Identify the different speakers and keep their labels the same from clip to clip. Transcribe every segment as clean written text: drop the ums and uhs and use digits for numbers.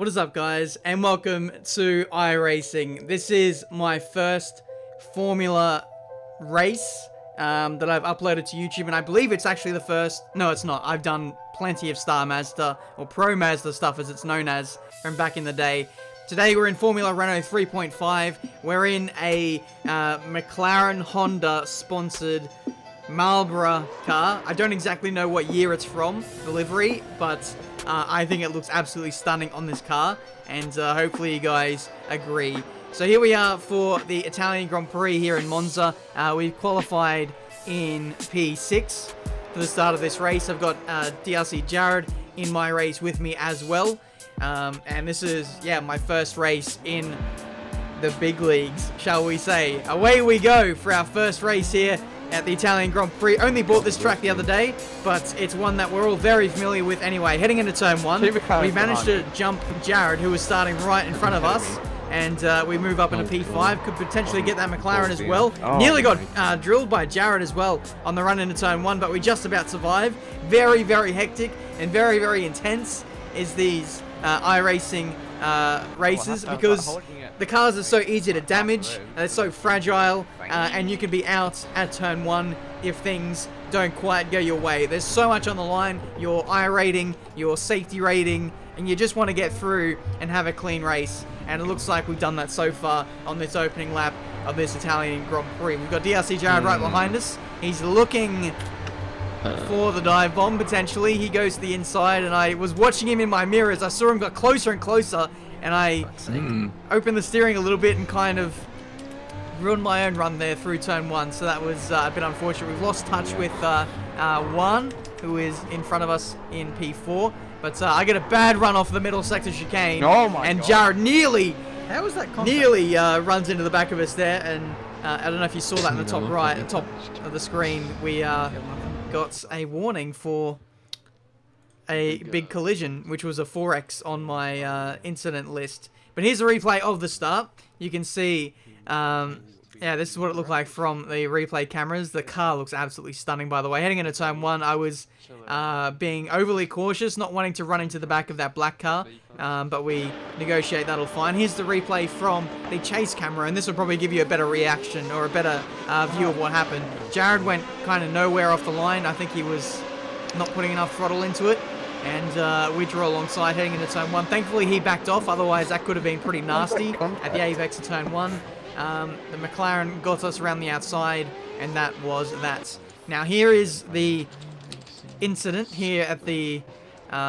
Speaker 1: What is up, guys, and welcome to iRacing. This is my first Formula race that I've uploaded to YouTube, and I believe it's actually the first. No, it's not. I've done plenty of Star Mazda, or Pro Mazda stuff as it's known as, from back in the day. Today we're in Formula Renault 3.5. We're in a McLaren Honda sponsored Marlboro car. I don't exactly know what year it's from, the livery, but I think it looks absolutely stunning on this car, and hopefully you guys agree. So here we are for the Italian Grand Prix here in Monza. We've qualified in P6 for the start of this race. I've got DRC Jared in my race with me as well. And this is, my first race in the big leagues, shall we say. Away we go for our first race here at the Italian Grand Prix. Only bought this track the other day, but it's one that we're all very familiar with anyway. Heading into turn one, we managed to jump Jared, who was starting right in front of us, and we move up into P5. Could potentially get that McLaren as well. Nearly got drilled by Jared as well on the run into turn one, but we just about survived. Very, very hectic and very, very intense is these iRacing races, because the cars are so easy to damage, they're so fragile, and you can be out at turn one if things don't quite go your way. There's so much on the line, your I rating, your safety rating, and you just want to get through and have a clean race. And it looks like we've done that so far on this opening lap of this Italian Grand Prix. We've got DRC Jared right behind us. He's looking for the dive bomb, potentially. He goes to the inside, and I was watching him in my mirrors. I saw him got closer and closer, and I opened the steering a little bit and kind of ruined my own run there through turn one, so that was a bit unfortunate. We've lost touch with Juan, who is in front of us in P4, but I get a bad run off the middle sector chicane, and Jared nearly runs into the back of us there, and I don't know if you saw that in the top right, the top of the screen. We got a warning for a big collision, which was a 4X on my incident list. But here's a replay of the start. You can see, this is what it looked like from the replay cameras. The car looks absolutely stunning, by the way. Heading into turn one, I was being overly cautious, not wanting to run into the back of that black car, but we negotiate that'll fine. Here's the replay from the chase camera, and this will probably give you a better reaction or a better view of what happened. Jared went kind of nowhere off the line. I think he was not putting enough throttle into it, and we draw alongside heading into turn one. Thankfully, he backed off, otherwise that could have been pretty nasty at the apex of turn one. The McLaren got us around the outside, and that was that. Now here is the incident here at the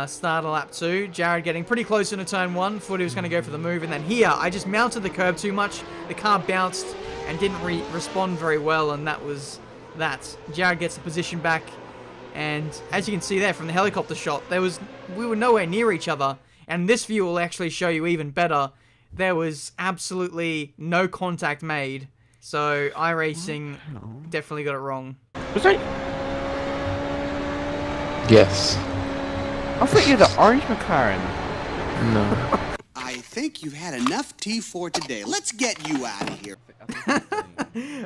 Speaker 1: start of lap 2. Jared getting pretty close into turn 1. Thought he was going to go for the move, and then here I just mounted the curb too much. The car bounced and didn't respond very well, and that was that. Jared gets the position back, and as you can see there from the helicopter shot, we were nowhere near each other, and this view will actually show you even better. There was absolutely no contact made, so iRacing definitely got it wrong.
Speaker 2: Was that?
Speaker 3: Yes.
Speaker 2: I thought you had the orange McLaren.
Speaker 3: No.
Speaker 4: I think you've had enough tea for today. Let's get you out of here.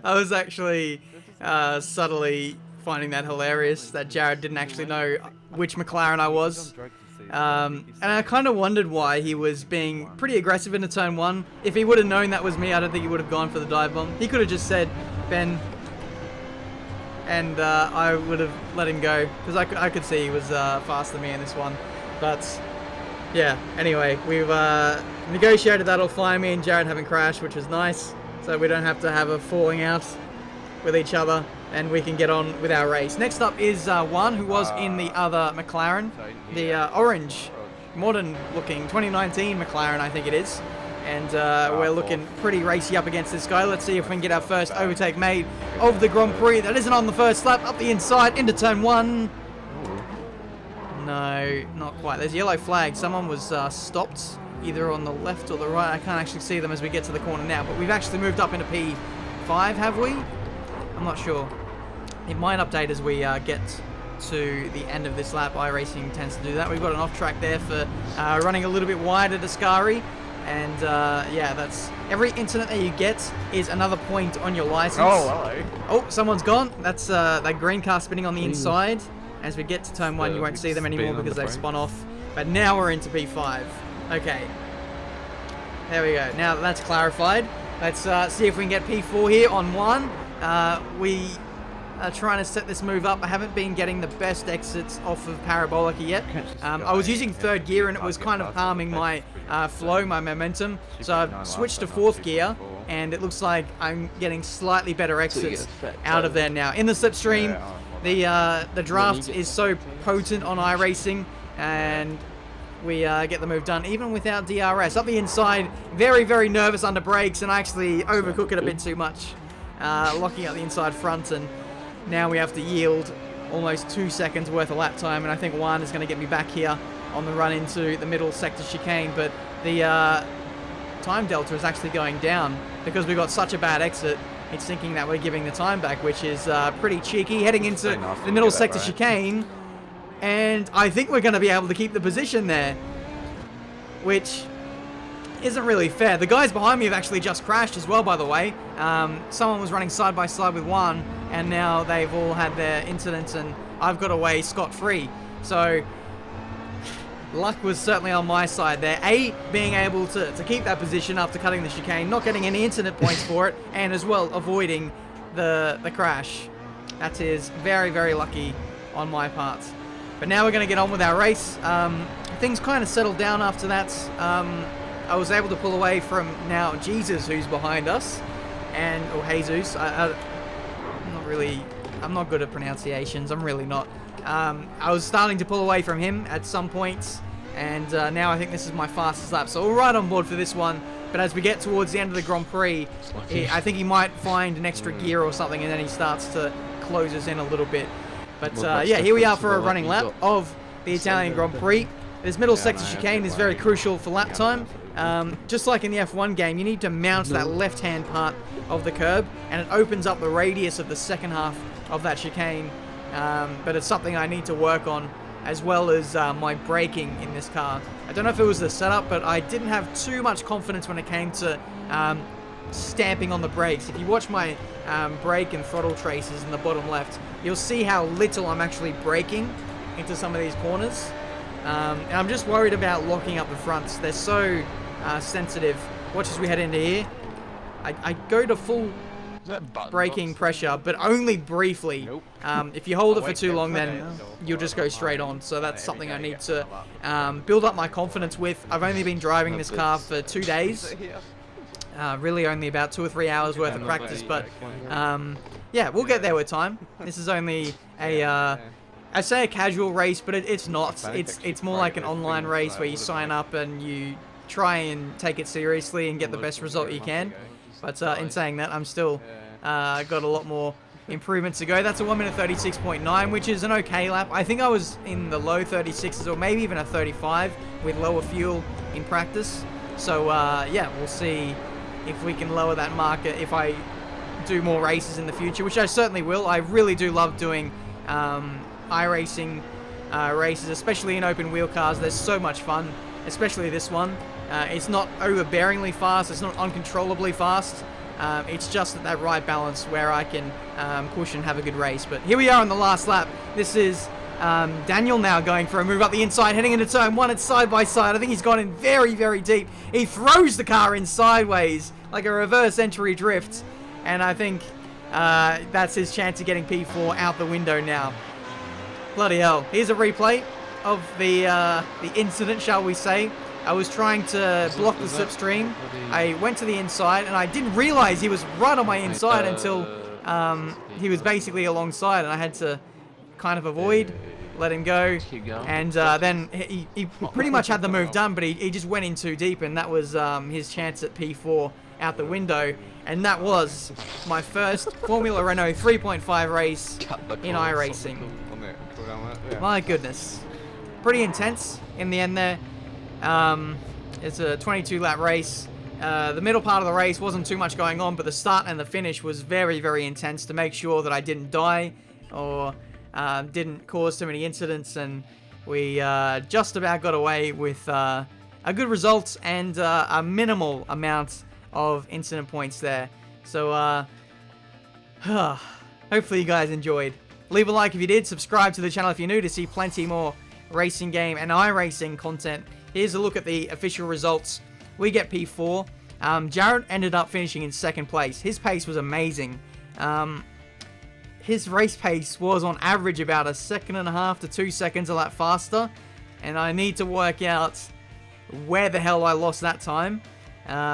Speaker 1: I was actually subtly finding that hilarious, that Jared didn't actually know which McLaren I was. And I kind of wondered why he was being pretty aggressive into turn 1. If he would have known that was me, I don't think he would have gone for the dive bomb. He could have just said, Ben, and I would have let him go, because I could see he was faster than me in this one. But yeah, anyway, we've negotiated that all fine. Me and Jared haven't crashed, which is nice, so we don't have to have a falling out with each other, and we can get on with our race. Next up is Juan, who was in the other McLaren, the orange, modern looking 2019 McLaren, I think it is. And we're looking pretty racy up against this guy. Let's see if we can get our first overtake made of the Grand Prix. That isn't on the first lap. Up the inside into turn 1. No, not quite. There's a yellow flag. Someone was stopped either on the left or the right. I can't actually see them as we get to the corner now. But we've actually moved up into P5, have we? I'm not sure. It might update as we get to the end of this lap. iRacing tends to do that. We've got an off track there for running a little bit wide at Ascari. And that's every incident that you get is another point on your license.
Speaker 2: Oh, hello.
Speaker 1: Oh, someone's gone. That's that green car spinning on the inside. As we get to turn 1, you won't see them anymore because they've spun off. But now we're into P5. Okay. There we go. Now that that's clarified, let's see if we can get P4 here on 1. We are trying to set this move up. I haven't been getting the best exits off of Parabolica yet. I was using 3rd gear and it was kind of harming my flow, my momentum. So I've switched to 4th gear and it looks like I'm getting slightly better exits out of there now. In the slipstream, the draft is so potent on iRacing and we get the move done even without DRS. Up the inside, very, very nervous under brakes and I actually overcook it a bit too much. Locking out the inside front and now we have to yield almost 2 seconds worth of lap time and I think Juan is going to get me back here on the run into the middle sector chicane, but the time delta is actually going down because we got such a bad exit. It's thinking that we're giving the time back, which is pretty cheeky. Heading into the middle sector chicane, and I think we're going to be able to keep the position there, which isn't really fair. The guys behind me have actually just crashed as well, by the way. Someone was running side by side with one, and now they've all had their incidents, and I've got away scot-free. So luck was certainly on my side there. Being able to keep that position after cutting the chicane, not getting any incident points for it, and as well avoiding the crash. That is very, very lucky on my part. But now we're going to get on with our race. Things kind of settled down after that. I was able to pull away from now Jesus, who's behind us, or Jesus. I'm not good at pronunciations. I'm really not. I was starting to pull away from him at some points, and now I think this is my fastest lap. So we're right on board for this one. But as we get towards the end of the Grand Prix, I think he might find an extra gear or something, and then he starts to close us in a little bit. But yeah, here we are for a running lap of the Italian Grand Prix. This middle sector chicane is very crucial for lap time. Just like in the F1 game, you need to mount that left-hand part of the curb, and it opens up the radius of the second half of that chicane. But it's something I need to work on, as well as my braking in this car. I don't know if it was the setup, but I didn't have too much confidence when it came to stamping on the brakes. If you watch my brake and throttle traces in the bottom left, you'll see how little I'm actually braking into some of these corners. And I'm just worried about locking up the fronts. They're so sensitive. Watch as we head into here. I go to full braking pressure, but only briefly. If you hold it for too long, then you'll just go straight on. So that's something I need to build up my confidence with. I've only been driving this car for 2 days. Really only about 2 or 3 hours worth of practice, but yeah, we'll get there with time. This is only a I say a casual race, but it's not. It's more like an online race where you sign up and you try and take it seriously and get the best result you can. But in saying that, I'm still got a lot more improvements to go. That's a 1 minute 36.9, which is an okay lap. I think I was in the low 36s or maybe even a 35 with lower fuel in practice. So yeah, we'll see if we can lower that marker if I do more races in the future, which I certainly will. I really do love doing iRacing races, especially in open wheel cars. There's so much fun, especially this one. It's not overbearingly fast, it's not uncontrollably fast. It's just at that right balance where I can push and have a good race. But here we are on the last lap. This is Daniel now going for a move up the inside, heading into turn 1. It's side by side. I think he's gone in very, very deep. He throws the car in sideways like a reverse entry drift, and I think that's his chance of getting P4 out the window now. Bloody hell. Here's a replay of the incident, shall we say. I was trying to block the slipstream. I went to the inside, and I didn't realize he was right on my inside until he was basically alongside, and I had to kind of avoid, let him go, and then he pretty much had the move done, but he just went in too deep, and that was his chance at P4 out the window. And that was my first Formula Renault 3.5 race in iRacing. My goodness. Pretty intense in the end there. It's a 22 lap race. The middle part of the race wasn't too much going on, but the start and the finish was very, very intense to make sure that I didn't die or didn't cause too many incidents, and we just about got away with a good result and a minimal amount of incident points there. So hopefully you guys enjoyed. Leave a like if you did, subscribe to the channel if you're new to see plenty more racing game and iRacing content here's a look at the official results. We get P4. Jared ended up finishing in 2nd place. His pace was amazing. His race pace was on average about 1.5 to 2 seconds a lap faster. And I need to work out where the hell I lost that time,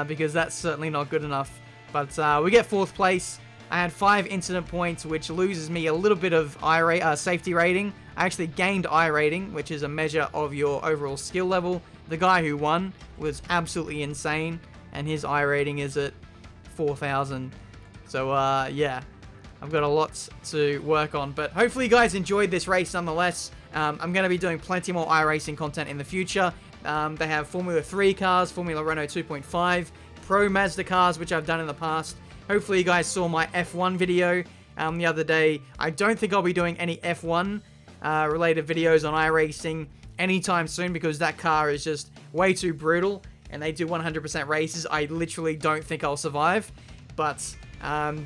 Speaker 1: because that's certainly not good enough. But we get 4th place. I had 5 incident points, which loses me a little bit of safety rating. I actually gained I rating, which is a measure of your overall skill level. The guy who won was absolutely insane, and his I rating is at 4,000. So yeah, I've got a lot to work on. But hopefully you guys enjoyed this race nonetheless. I'm going to be doing plenty more iRacing content in the future. They have Formula 3 cars, Formula Renault 2.5, Pro Mazda cars, which I've done in the past. Hopefully you guys saw my F1 video the other day. I don't think I'll be doing any F1 related videos on iRacing anytime soon, because that car is just way too brutal, and they do 100% races. I literally don't think I'll survive, but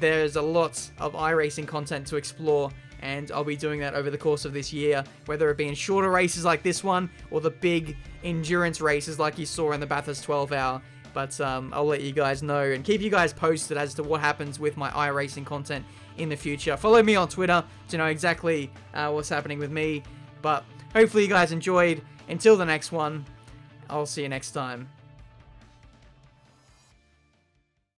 Speaker 1: there's a lot of iRacing content to explore, and I'll be doing that over the course of this year, whether it be in shorter races like this one, or the big endurance races like you saw in the Bathurst 12 hour. But I'll let you guys know and keep you guys posted as to what happens with my iRacing content in the future. Follow me on Twitter to know exactly what's happening with me. But hopefully you guys enjoyed. Until the next one, I'll see you next time.